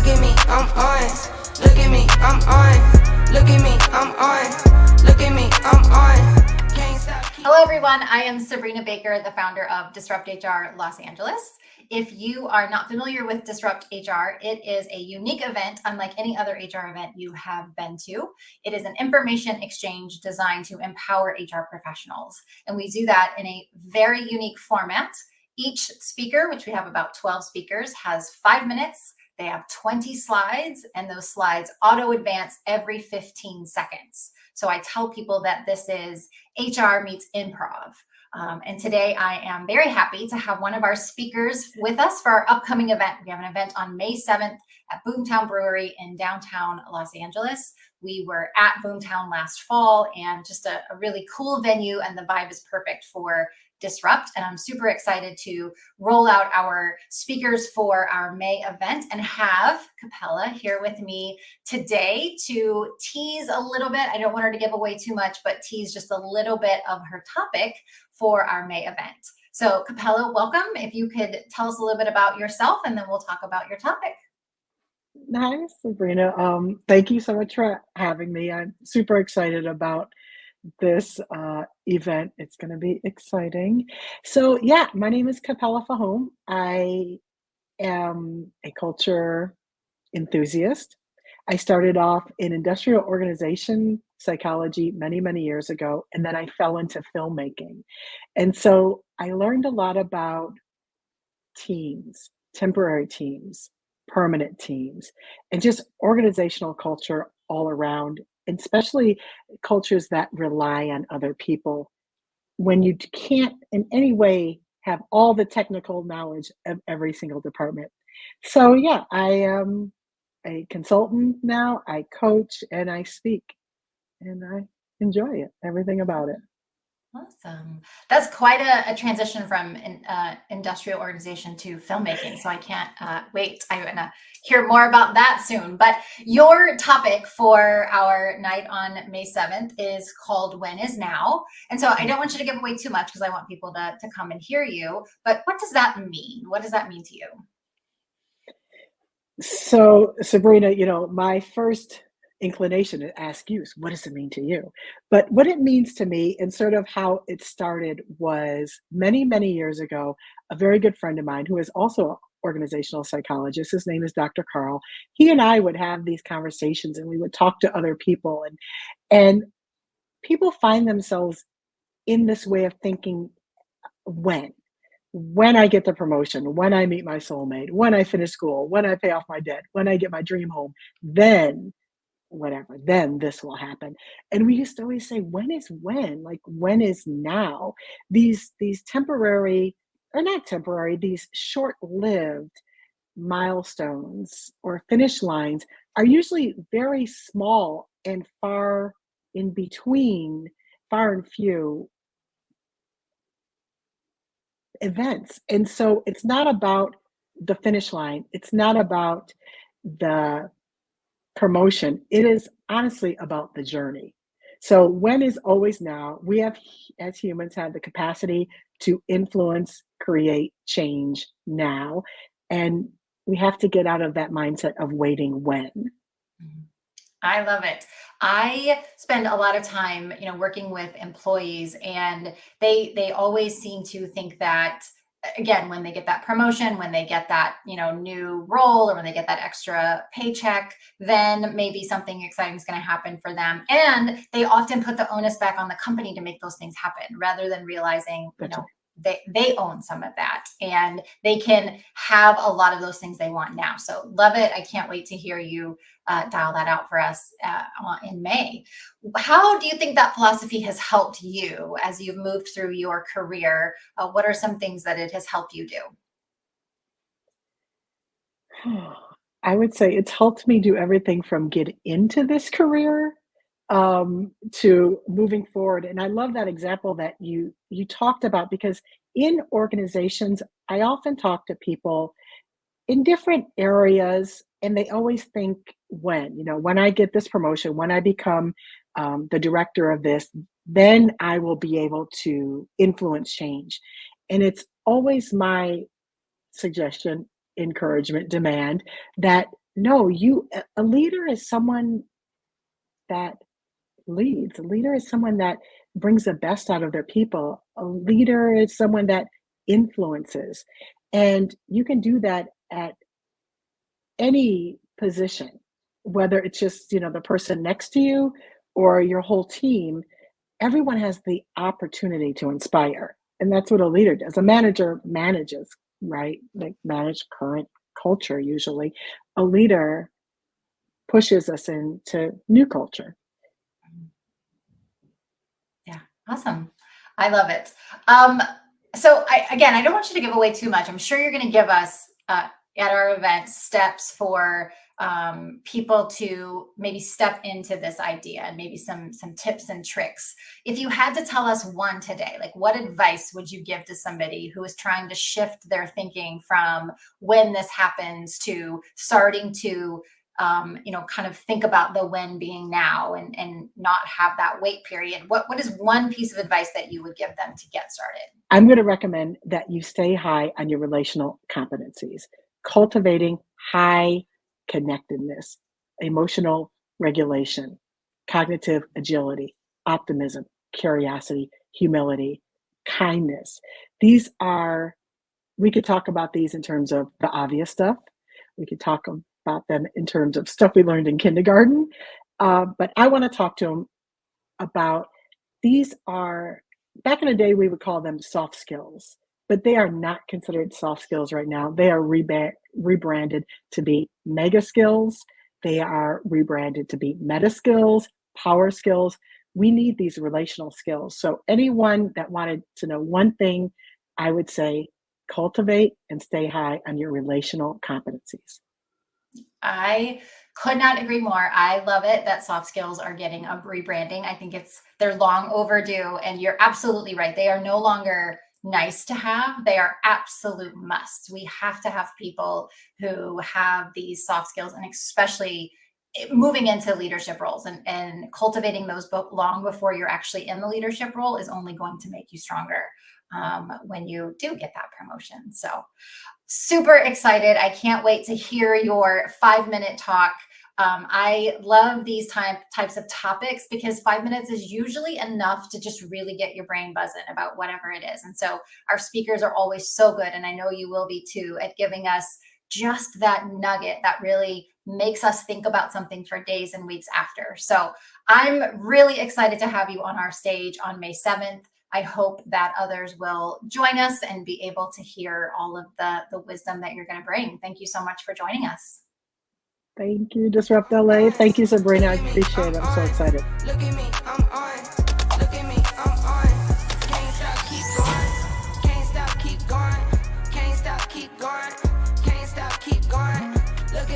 Look at me, I'm on. Look at me, I'm on. Look at me, I'm on. Look at me, I'm on. Can't stop. Hello, everyone. I am Sabrina Baker, the founder of DISRUPTHR Los Angeles. If you are not familiar with Disrupt HR, it is a unique event, unlike any other HR event you have been to. It is an information exchange designed to empower HR professionals. And we do that in a very unique format. Each speaker, which we have about 12 speakers, has 5 minutes. They have 20 slides, and those slides auto advance every 15 seconds. So I tell people that this is HR meets improv. And today I am very happy to have one of our speakers with us for our upcoming event. We have an event on May 7th at Boomtown Brewery in downtown Los Angeles. We were at Boomtown last fall, and just a really cool venue, and the vibe is perfect for Disrupt. And I'm super excited to roll out our speakers for our May event and have Capella here with me today to tease a little bit. I don't want her to give away too much, but tease just a little bit of her topic for our May event. So Capella, welcome. If you could tell us a little bit about yourself, and then we'll talk about your topic. Hi, Sabrina. Thank you so much for having me. I'm super excited about this event. It's going to be exciting. So yeah, my name is Capella Fahoome. I am a culture enthusiast. I started off in industrial organization psychology many, many years ago, and then I fell into filmmaking. And so I learned a lot about teams, temporary teams, permanent teams, and just organizational culture all around, and especially cultures that rely on other people when you can't in any way have all the technical knowledge of every single department. So yeah, I am a consultant now. I coach and I speak, and I enjoy it, everything about it. Awesome. That's quite a transition from industrial organization to filmmaking. So I can't wait. I'm going to hear more about that soon. But your topic for our night on May 7th is called When is Now? And so I don't want you to give away too much because I want people to come and hear you. But what does that mean? What does that mean to you? So Sabrina, my first inclination to ask you is, what does it mean to you? But what it means to me and sort of how it started was many, many years ago. A very good friend of mine who is also an organizational psychologist, his name is Dr. Carl. He and I would have these conversations, and we would talk to other people, and people find themselves in this way of thinking, when I get the promotion, when I meet my soulmate, when I finish school, when I pay off my debt, when I get my dream home, then whatever, then this will happen. And we used to always say, when is when? Like, when is now? These temporary, or not temporary, these short-lived milestones or finish lines are usually very small and far in between, far and few events. And so it's not about the finish line. It's not about the promotion. It is honestly about the journey. So when is always now. We have, as humans, have the capacity to influence, create change now. And we have to get out of that mindset of waiting when. I love it. I spend a lot of time, working with employees, and they always seem to think that, again, when they get that promotion, when they get that, new role, or when they get that extra paycheck, then maybe something exciting is going to happen for them. And they often put the onus back on the company to make those things happen, rather than realizing, they own some of that, and they can have a lot of those things they want now. So love it. I can't wait to hear you dial that out for us in May. How do you think that philosophy has helped you as you've moved through your career? What are some things that it has helped you do? I would say it's helped me do everything from get into this career to moving forward. And I love that example that you talked about, because in organizations, I often talk to people in different areas, and they always think, when I get this promotion, when I become the director of this, then I will be able to influence change. And it's always my suggestion, encouragement, demand that No, a leader is someone that leads. A leader is someone that brings the best out of their people. A leader is someone that influences. And you can do that at any position, whether it's just, the person next to you or your whole team. Everyone has the opportunity to inspire. And that's what a leader does. A manager manages, right? They manage current culture usually. A leader pushes us into new culture. Yeah, awesome. I love it. So I don't want you to give away too much. I'm sure you're going to give us at our event steps for people to maybe step into this idea, and maybe some tips and tricks. If you had to tell us one today, like what advice would you give to somebody who is trying to shift their thinking from when this happens to starting to kind of think about the when being now, and not have that wait period? What is one piece of advice that you would give them to get started? I'm going to recommend that you stay high on your relational competencies, cultivating high connectedness, emotional regulation, cognitive agility, optimism, curiosity, humility, kindness. We could talk about these in terms of the obvious stuff. We could talk about them in terms of stuff we learned in kindergarten. But I want to talk to them about back in the day, we would call them soft skills, but they are not considered soft skills right now. They are rebranded to be mega skills. They are rebranded to be meta skills, power skills. We need these relational skills. So anyone that wanted to know one thing, I would say cultivate and stay high on your relational competencies. I could not agree more. I love it that soft skills are getting a rebranding. I think they're long overdue, and you're absolutely right. They are no longer nice to have. They are absolute musts. We have to have people who have these soft skills, and especially moving into leadership roles, and cultivating those long before you're actually in the leadership role is only going to make you stronger when you do get that promotion. So super excited. I can't wait to hear your 5-minute talk. I love these types of topics because 5 minutes is usually enough to just really get your brain buzzing about whatever it is. And so our speakers are always so good, and I know you will be too, at giving us just that nugget that really makes us think about something for days and weeks after. So I'm really excited to have you on our stage on May 7th. I hope that others will join us and be able to hear all of the wisdom that you're going to bring. Thank you so much for joining us. Thank you, Disrupt LA. Thank you, Sabrina. I appreciate it. I'm so excited. Look at me,